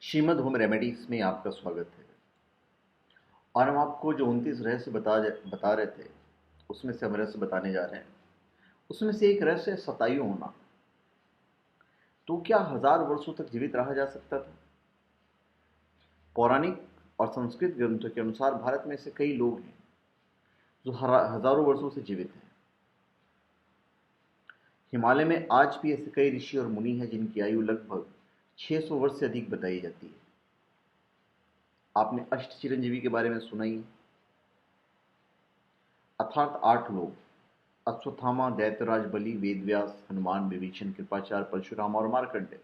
Shrimad home remedies में आपका स्वागत है। और हम आपको जो 29 रहस्य बता रहे थे, उसमें से हम रहस्य बताने जा रहे हैं। उसमें से एक रहस्य है शतायु होना। तो क्या 1000 वर्षों तक जीवित रहा जा सकता था? पौराणिक और संस्कृत ग्रंथों के अनुसार भारत में ऐसे कई लोग हैं जो हजारों वर्षों से जीवित हैं। हिमालय में आज भी ऐसे कई ऋषि और मुनि हैं जिनकी आयु लगभग 600 वर्ष से अधिक बताई जाती है। आपने अष्ट चिरंजीवी के बारे में सुना ही, अर्थात 8 लोग: अश्वत्थामा, दैत्यराज बलि, वेदव्यास, हनुमान, विभीषण, कृपाचार्य, परशुराम और मार्कंडेय।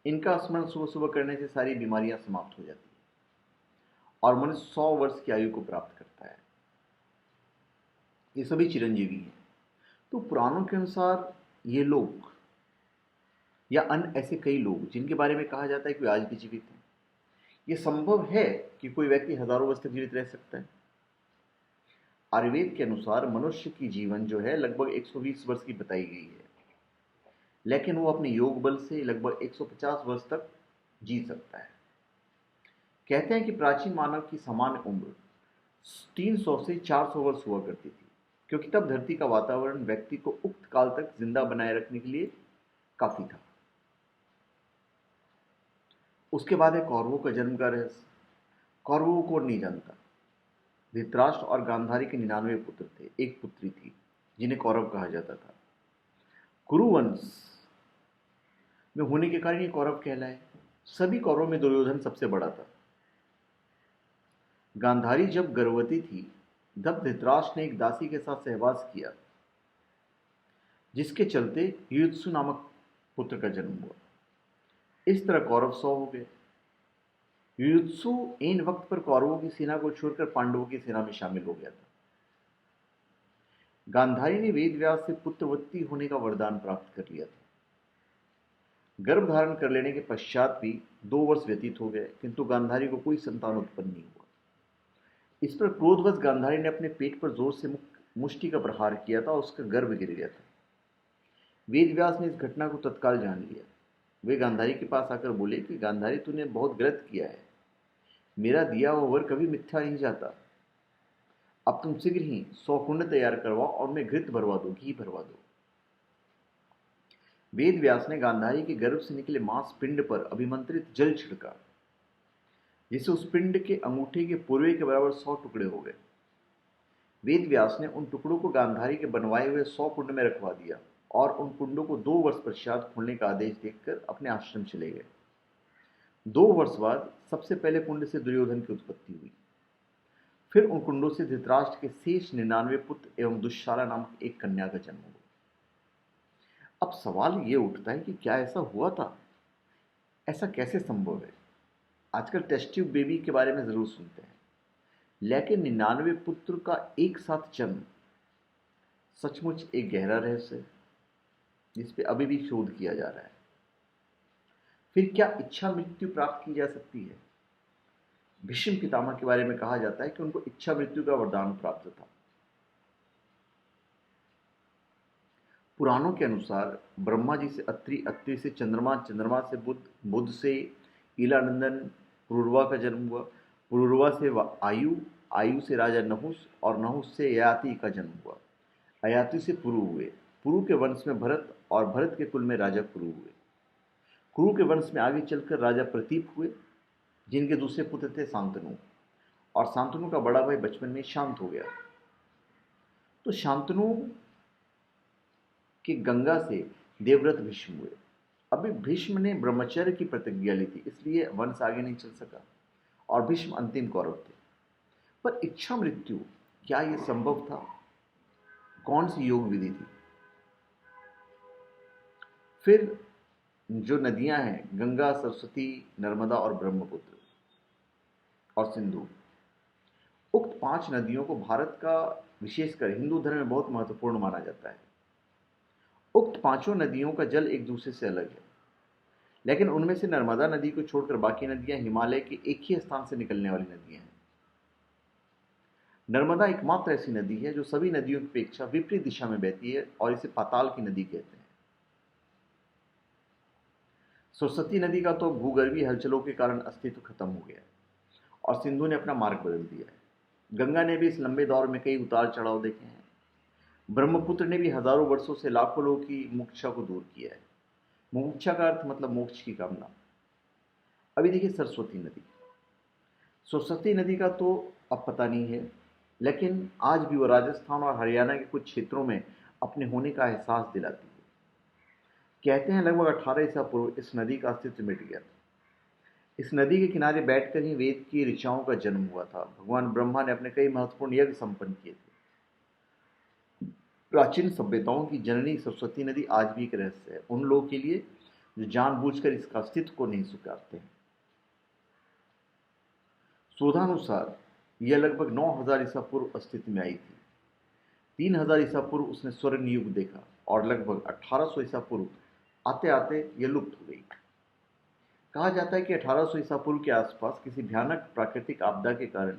इनका स्मरण सुबह सुबह करने से सारी बीमारियां समाप्त हो जाती हैं और मनुष्य 100 वर्ष की आयु को प्राप्त करता है। ये सभी चिरंजीवी हैं। तो पुराणों के अनुसार ये लोग या अन्य ऐसे कई लोग जिनके बारे में कहा जाता है कि वे आज भी जीवित हैं, ये संभव है कि कोई व्यक्ति हजारों वर्ष तक जीवित रह सकता है? आयुर्वेद के अनुसार मनुष्य की जीवन जो है लगभग 120 वर्ष की बताई गई है, लेकिन वो अपने योग बल से लगभग 150 वर्ष तक जी सकता है। कहते हैं कि प्राचीन मानव की सामान्य उम्र 300 से 400 वर्ष हुआ करती थी, क्योंकि तब धरती का वातावरण व्यक्ति को उक्त काल तक जिंदा बनाए रखने के लिए काफी था। उसके बाद है कौरवों का जन्म का रहस्य। कौरवों को नहीं जानता। धृतराष्ट्र और गांधारी के 99 पुत्र थे, एक पुत्री थी जिन्हें कौरव कहा जाता था। कुरुवंश में होने के कारण ये कौरव कहलाए। सभी कौरवों में दुर्योधन सबसे बड़ा था। गांधारी जब गर्भवती थी तब धृतराष्ट्र ने एक दासी के साथ सहवास किया, जिसके चलते युयुत्सु नामक पुत्र का जन्म हुआ। इस तरह कौरव 100 हो गए। युयुत्सु इन वक्त पर कौरवों की सेना को छोड़कर पांडवों की सेना में शामिल हो गया था। गांधारी ने वेदव्यास से पुत्रवती होने का वरदान प्राप्त कर लिया था। गर्भ धारण कर लेने के पश्चात भी 2 वर्ष व्यतीत हो गए, किंतु गांधारी को कोई संतान उत्पन्न नहीं हुआ। इस पर क्रोधवश गांधारी ने अपने पेट पर जोर से मुष्टि का प्रहार किया था और उसका गर्भ गिर गया था। वेदव्यास ने इस घटना को तत्काल जान लिया। वे गांधारी के पास आकर बोले कि गांधारी, तूने बहुत गलत किया है। मेरा दिया हुआ वर कभी मिथ्या नहीं जाता। अब तुम शीघ्र ही 100 कुंड तैयार करवाओ और मैं घृत भरवा दो, घी भरवा दो। वेदव्यास ने गांधारी के गर्भ से निकले मांस पिंड पर अभिमंत्रित जल छिड़का, जिससे उस पिंड के अंगूठे के पूर्वे के बराबर 100 टुकड़े हो गए। वेदव्यास ने उन टुकड़ों को गांधारी के बनवाए हुए 100 कुंड में रखवा दिया और उन कुंडों को 2 वर्ष पश्चात खोलने का आदेश देकर अपने आश्रम चले गए। 2 वर्ष बाद सबसे पहले कुंड से दुर्योधन की उत्पत्ति हुई। फिर उन कुंडों से धृतराष्ट्र के शेष 99 पुत्र एवं दुश्शाला नामक एक कन्या का जन्म हुआ। अब सवाल ये उठता है कि क्या ऐसा हुआ था? ऐसा कैसे संभव है? आजकल टेस्ट ट्यूब बेबी के बारे में जरूर सुनते हैं, लेकिन 99 पुत्र का एक साथ जन्म सचमुच एक गहरा रहस्य है, जिस पे अभी भी शोध किया जा रहा है। फिर क्या इच्छा मृत्यु प्राप्त की जा सकती है? भीष्म पितामह के बारे में कहा जाता है कि उनको इच्छा मृत्यु का वरदान प्राप्त था। पुराणों के अनुसार ब्रह्मा जी से अत्रि, अत्रि से चंद्रमा, चंद्रमा से बुध, बुध से ईलानंदन पुरुरवा का जन्म हुआ, पुरुरवा से आयु, आयु से राजा नहुस और नहुस से ययाति का जन्म हुआ। अयाति से पुरु हुए, पुरु के वंश में भरत और भरत के कुल में राजा कुरु हुए। कुरु के वंश में आगे चलकर राजा प्रतीप हुए, जिनके दूसरे पुत्र थे शांतनु, और शांतनु का बड़ा भाई बचपन में शांत हो गया। तो शांतनु कि गंगा से देवव्रत भीष्म हुए। अभी भीष्म ने ब्रह्मचर्य की प्रतिज्ञा ली थी, इसलिए वंश आगे नहीं चल सका और भीष्म अंतिम कौरव थे। पर इच्छा मृत्यु, क्या यह संभव था? कौन सी योग विधि थी? फिर जो नदियां हैं, गंगा, सरस्वती, नर्मदा और ब्रह्मपुत्र और सिंधु, उक्त 5 नदियों को भारत का, विशेषकर हिंदू धर्म में बहुत महत्वपूर्ण माना जाता है। उक्त 5 नदियों का जल एक दूसरे से अलग है, लेकिन उनमें से नर्मदा नदी को छोड़कर बाकी नदियां हिमालय के एक ही स्थान से निकलने वाली नदियां हैं। नर्मदा एकमात्र ऐसी नदी है जो सभी नदियों की अपेक्षा विपरीत दिशा में बहती है और इसे पाताल की नदी कहते हैं। सरस्वती नदी का तो भूगर्भीय हलचलों के कारण अस्तित्व खत्म हो गया और सिंधु ने अपना मार्ग बदल दिया है। गंगा ने भी इस लंबे दौर में कई उतार चढ़ाव देखे हैं। ब्रह्मपुत्र ने भी हजारों वर्षों से लाखों लोगों की मुमुक्षा को दूर किया है। मुमुक्षा का अर्थ मतलब मोक्ष की कामना। अभी देखिए सरस्वती नदी। सरस्वती नदी का तो अब पता नहीं है, लेकिन आज भी वो राजस्थान और हरियाणा के कुछ क्षेत्रों में अपने होने का एहसास दिलाती है। कहते हैं लगभग 18 ईसा पूर्व इस नदी का अस्तित्व मिट गया था। इस नदी के किनारे बैठकर ही वेद की ऋचाओं का जन्म हुआ था। भगवान ब्रह्मा ने अपने कई महत्वपूर्ण यज्ञ संपन्न किए थे। प्राचीन सभ्यताओं की जननी सरस्वती नदी आज भी एक रहस्य है उन लोगों के लिए जो जानबूझकर इसका अस्तित्व को नहीं स्वीकारते हैं। शोधानुसार यह लगभग 9000 ईसा पूर्व अस्तित्व में आई थी। 3000 ईसा पूर्व उसने स्वर्ण युग देखा और लगभग 1800 ईसा पूर्व आते आते यह लुप्त हो गई। कहा जाता है कि 1800 ईसा पूर्व के आसपास किसी भयानक प्राकृतिक आपदा के कारण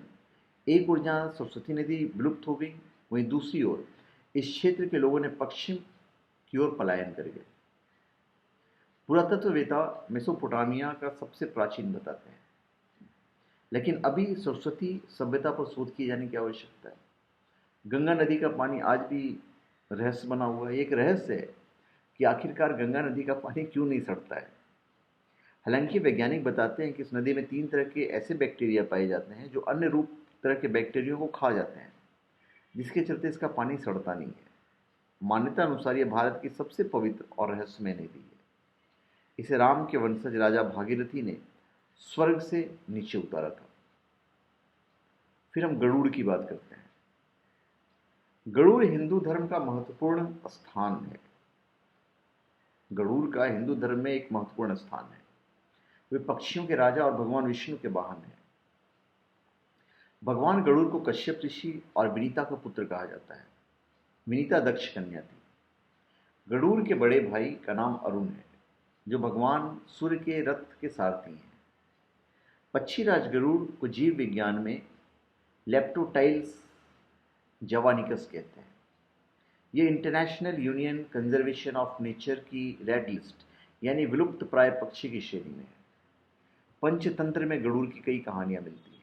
एक ओर जहाँ सरस्वती नदी विलुप्त हो गई, वहीं दूसरी ओर इस क्षेत्र के लोगों ने पश्चिम की ओर पलायन कर गए। पुरातत्ववेत्ता मेसोपोटामिया का सबसे प्राचीन बताते हैं, लेकिन अभी सरस्वती सभ्यता पर शोध किए जाने की आवश्यकता है। गंगा नदी का पानी आज भी रहस्य बना हुआ है। एक रहस्य है कि आखिरकार गंगा नदी का पानी क्यों नहीं सड़ता है। हालांकि वैज्ञानिक बताते हैं कि इस नदी में 3 तरह के ऐसे बैक्टीरिया पाए जाते हैं जो अन्य रूप तरह के बैक्टीरिया को खा जाते हैं, जिसके चलते इसका पानी सड़ता नहीं है। मान्यता अनुसार यह भारत की सबसे पवित्र और रहस्यमय नदी है। इसे राम के वंशज राजा भागीरथी ने स्वर्ग से नीचे उतारा था। फिर हम गरुड़ की बात करते हैं। गरुड़ हिंदू धर्म का महत्वपूर्ण स्थान है। गरुड़ का हिंदू धर्म में एक महत्वपूर्ण स्थान है। वे पक्षियों के राजा और भगवान विष्णु के वाहन हैं। भगवान गरुड़ को कश्यप ऋषि और विनीता का पुत्र कहा जाता है। विनीता दक्ष कन्या थी। गरुड़ के बड़े भाई का नाम अरुण है, जो भगवान सूर्य के रथ के सारथी हैं। पक्षीराज गरुड़ को जीव विज्ञान में लेप्टोटाइल्स जवानिकस कहते हैं। ये international union conservation of nature की रेड लिस्ट यानी विलुप्त प्राय पक्षी की श्रेणी में है। पंचतंत्र में गरुड़ की कई कहानियां मिलती हैं।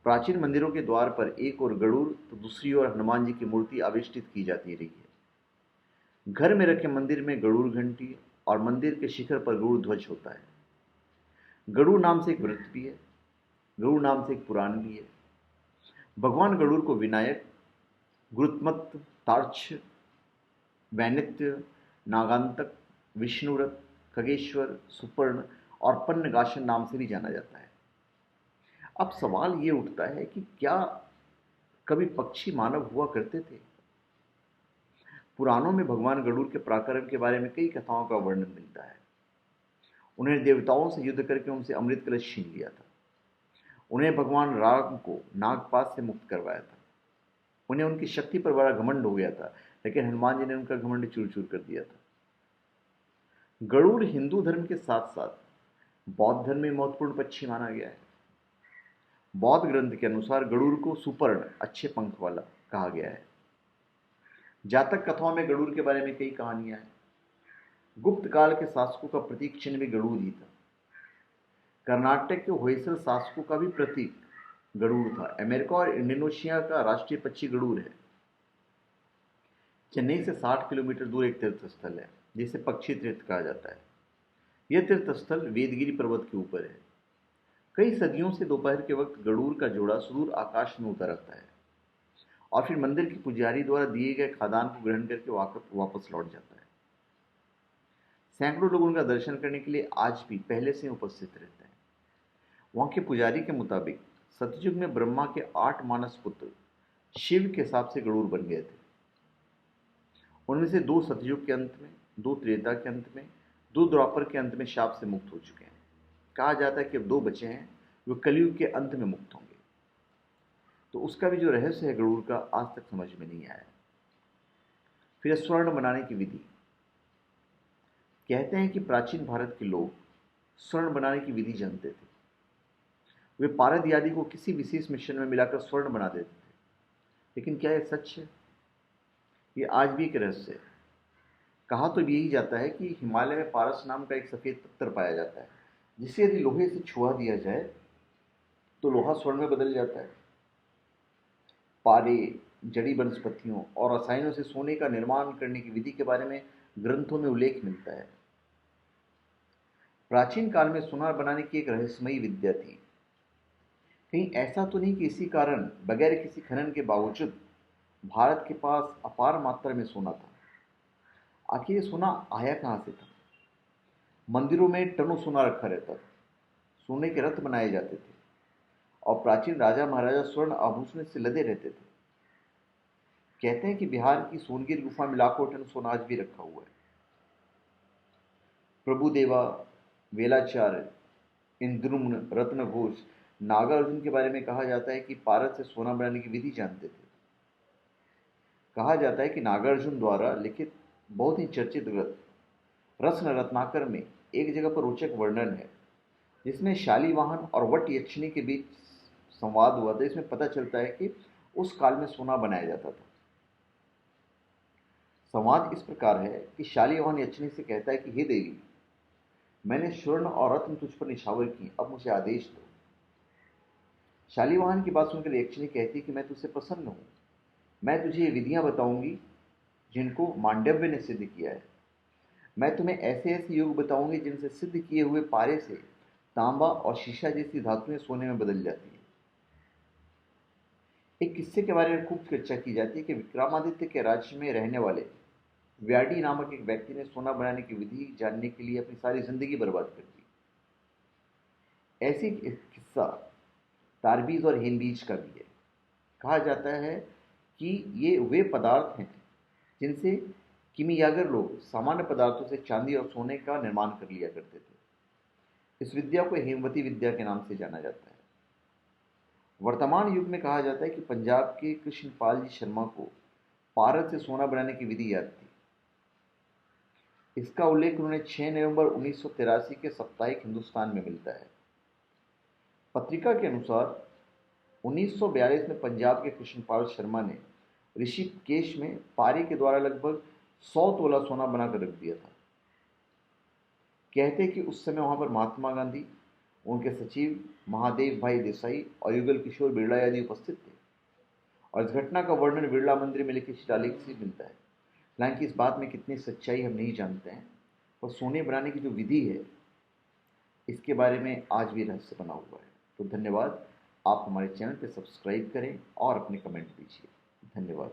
प्राचीन मंदिरों के द्वार पर एक ओर गरुड़ तो दूसरी ओर हनुमान जी की मूर्ति आविष्टित की जाती रही है। घर में रखे मंदिर में गरुड़ घंटी और मंदिर के शिखर पर गरुड़ ध्वज होता है। गरुड़ नाम से एक व्रत भी है। गरुड़ नाम से एक पुराण भी है। भगवान गरुड़ को विनायक, गुरुत्मत, तार्क्ष, वैनित्य, नागांतक, विष्णुव्रत, खगेश्वर, सुपर्ण और पन्नगाशन नाम से भी जाना जाता है। अब सवाल ये उठता है कि क्या कभी पक्षी मानव हुआ करते थे? पुराणों में भगवान गरुड़ के पराक्रम के बारे में कई कथाओं का वर्णन मिलता है। उन्हें देवताओं से युद्ध करके उनसे अमृत कलश छीन लिया था। उन्हें भगवान राम को नागपाश से मुक्त करवाया था। उन्हें उनकी शक्ति पर बड़ा घमंड हो गया था, लेकिन हनुमान जी ने उनका घमंड चूर चूर कर दिया था। गरुड़ हिंदू धर्म के साथ साथ बौद्ध धर्म में महत्वपूर्ण पक्षी माना गया है। बौद्ध ग्रंथ के अनुसार गरुड़ को सुपर्ण, अच्छे पंख वाला, कहा गया है। जातक कथाओं में गरुड़ के बारे में कई कहानियां हैं। गुप्त काल के शासकों का प्रतीक चिन्ह भी गरुड़ ही था। कर्नाटक के होयसल शासकों का भी प्रतीक गरुड़ था। अमेरिका और इंडोनेशिया का राष्ट्रीय पक्षी गरुड़ है। चेन्नई से 60 किलोमीटर दूर एक तीर्थ स्थल है जिसे पक्षी तीर्थ कहा जाता है। यह तीर्थ स्थल वेदगिरी पर्वत के ऊपर है। कई सदियों से दोपहर के वक्त गरुड़ का जोड़ा सुदूर आकाश में उड़ता रहता है और फिर मंदिर के पुजारी द्वारा दिए गए खादान को ग्रहण करके वापस लौट जाता है। सैकड़ों लोग उनका दर्शन करने के लिए आज भी पहले से उपस्थित रहते हैं। वहां के पुजारी के मुताबिक सतयुग में ब्रह्मा के 8 मानस पुत्र शिव के हिसाब से गरुड़ बन गए थे। उनमें से 2 सतयुग के अंत में, 2 त्रेता के अंत में, 2 द्वापर के अंत में शाप से मुक्त हो चुके हैं। कहा जाता है कि अब 2 बचे हैं, वो कलयुग के अंत में मुक्त होंगे। तो उसका भी जो रहस्य है गरुड़ का, आज तक समझ में नहीं आया। फिर स्वर्ण बनाने की विधि। कहते हैं कि प्राचीन भारत के लोग स्वर्ण बनाने की विधि जानते थे। वे पारद आदि को किसी विशेष मिश्रण में मिलाकर स्वर्ण बना देते थे। लेकिन क्या यह सच है? यह आज भी एक रहस्य है। कहा तो यही जाता है कि हिमालय में पारस नाम का एक सफ़ेद पत्थर पाया जाता है, जिसे यदि लोहे से छुआ दिया जाए तो लोहा स्वर्ण में बदल जाता है। पारे, जड़ी वनस्पतियों और रसायनों से सोने का निर्माण करने की विधि के बारे में ग्रंथों में उल्लेख मिलता है। प्राचीन काल में सोना बनाने की एक रहस्यमयी विद्या थी। कहीं ऐसा तो नहीं कि इसी कारण बगैर किसी खनन के बावजूद भारत के पास अपार मात्रा में सोना था। आखिर ये सोना आया कहाँ से था? मंदिरों में टनों सोना रखा रहता था, सोने के रथ बनाए जाते थे और प्राचीन राजा महाराजा स्वर्ण आभूषण से लदे रहते थे। कहते हैं कि बिहार की सोनगिर गुफा में लाखों टन सोना आज भी रखा हुआ है। प्रभुदेवा, वेलाचार्य, इंद्रुम्न, रत्नघोष, नागार्जुन के बारे में कहा जाता है कि पारस से सोना बनाने की विधि जानते थे। कहा जाता है कि नागार्जुन द्वारा लिखित बहुत ही चर्चित ग्रंथ रत्न रत्नाकर में एक जगह पर रोचक वर्णन है, जिसमें शालीवाहन और वट यक्षिणी के बीच संवाद हुआ था। इसमें पता चलता है कि उस काल में सोना बनाया जाता था। संवाद इस प्रकार है कि शालीवाहन यक्षिणी से कहता है कि हे देवी, मैंने स्वर्ण और रत्न तुझ पर निछावर की, अब मुझे आदेश दो। शालीवाहन की बात सुनकर यक्षिणी कहती है कि मैं तुझसे प्रसन्न हूं, मैं तुझे ये विधियां बताऊंगी जिनको मांडव्य ने सिद्ध किया है। मैं तुम्हें ऐसे ऐसे योग बताऊंगी जिनसे सिद्ध किए हुए पारे से तांबा और शीशा जैसी धातुएं सोने में बदल जाती हैं। एक किस्से के बारे में खूब चर्चा की जाती है कि विक्रमादित्य के राज्य में रहने वाले व्याडी नामक एक व्यक्ति ने सोना बनाने की विधि जानने के लिए अपनी सारी जिंदगी बर्बाद कर दी। ऐसी एक किस्सा तारबीज और हेनबीज का भी है। कहा जाता है कि ये वे पदार्थ हैं जिनसे किमियागर लोग सामान्य पदार्थों से चांदी और सोने का निर्माण कर लिया करते थे। इस विद्या को हेमवती विद्या के नाम से जाना जाता है। वर्तमान युग में कहा जाता है कि पंजाब के कृष्णपाल जी शर्मा को पारस से सोना बनाने की विधि याद थी। इसका उल्लेख उन्होंने 6 नवंबर 1983 के साप्ताहिक हिंदुस्तान में मिलता है। पत्रिका के अनुसार 1942 में पंजाब के कृष्णपाल शर्मा ने ऋषिकेश में पारे के द्वारा लगभग 100 तोला सोना बनाकर रख दिया था। कहते हैं कि उस समय वहां पर महात्मा गांधी, उनके सचिव महादेव भाई देसाई और युगल किशोर बिरला आदि उपस्थित थे और इस घटना का वर्णन बिरला मंदिर में लिखे शिलालेख से मिलता है। हालांकि इस बात में कितनी सच्चाई हम नहीं जानते हैं, और सोने बनाने की जो विधि है इसके बारे में आज भी रहस्य बना हुआ है। तो धन्यवाद। आप हमारे चैनल पर सब्सक्राइब करें और अपने कमेंट दीजिए। धन्यवाद।